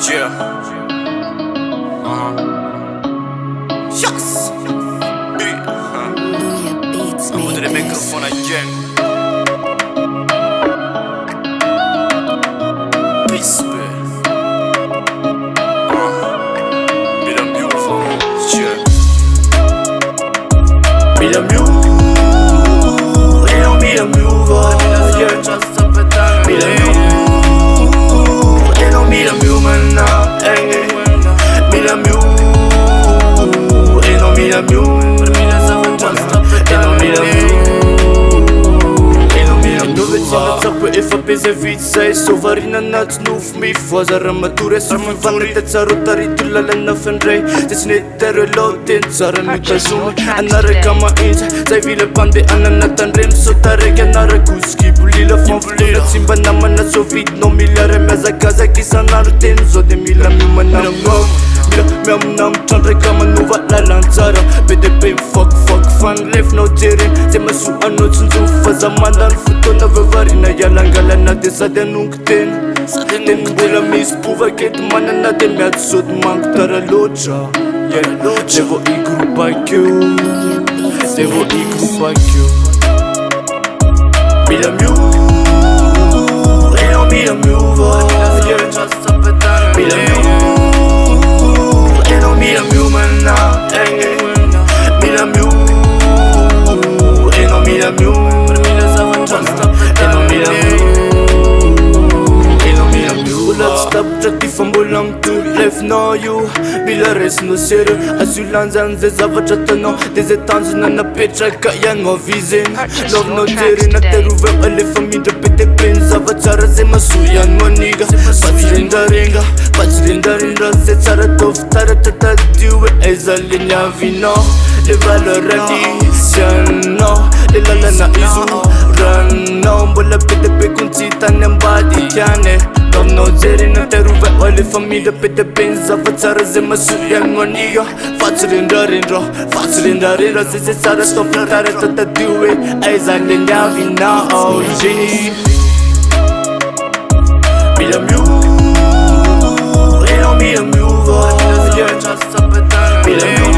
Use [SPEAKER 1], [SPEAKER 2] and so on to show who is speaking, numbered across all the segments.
[SPEAKER 1] Yeah. Yes. Beat.
[SPEAKER 2] Booyah Beats made
[SPEAKER 1] Onder de
[SPEAKER 2] this.
[SPEAKER 1] microfoon again. Peace, Mira Muvo. Yeah. Mira Muvo. Mira Muvo. Yeah. Mira Muvo. Mira Muvo, man. Mira Muvo. Mira Muvo. Efa peza vitsy zay sovarina anaty nofo mivoaza raha matory sy mivanita tsara tarito lalana fandray zay tsy netareo lao teny tsara mitazoma anaraka mahitsy zay vila mpandehanana natandremy sota raiky anarakoziky bolila fanvolona tsy mba namana sovidinao miliara miazakazaka isan'andro teny zao de mila miomanamao miamina mitrandraika manova lalantsara be de be mifakifaky fagnilefinao jereny zay maso anao tsinjofo fa za mandany fotoana vavarina ialangalana de sady anongo tena teny mbola misy povaka ety manana de miady sody mango tara loatra de vo igropakeo de vo igropakeo mila miova mila miova mila miova Mira Miu mana, Mira Miu, Mira Miu, Mira Miu. Let's stop just if I'm belong to life now you. Mila res no sere, azulanzan ze zavatra tanao des étanges na petraka ianao vizeny love no tery na teruve alefa mindra pete peny zavatsara zay maso ianao aniga fatsirendarendra zay tsara tofitaratra tadio hoe aiza le niavinao le valeur anisianao le lalana izoranao mbola petepe kontsy tany ambady tiane Lovnao jerena teruve alefa mindra pete peny zavatsara zay maso ianao aniga fatsirendarendra zay tsara tofitaratra tadio hoe aiza le niavinao Mila Miu Mira Miuva, Mira Miu,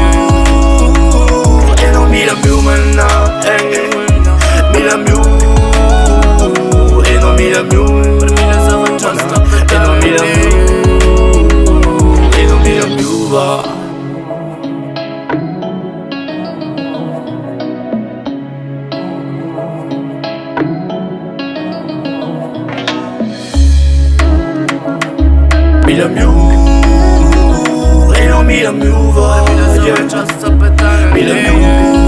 [SPEAKER 1] Mira Miu mana, Mira Miu, Mira Miu, Mira Miuva. Mira Miu, Mira Miuva, Mira Miu.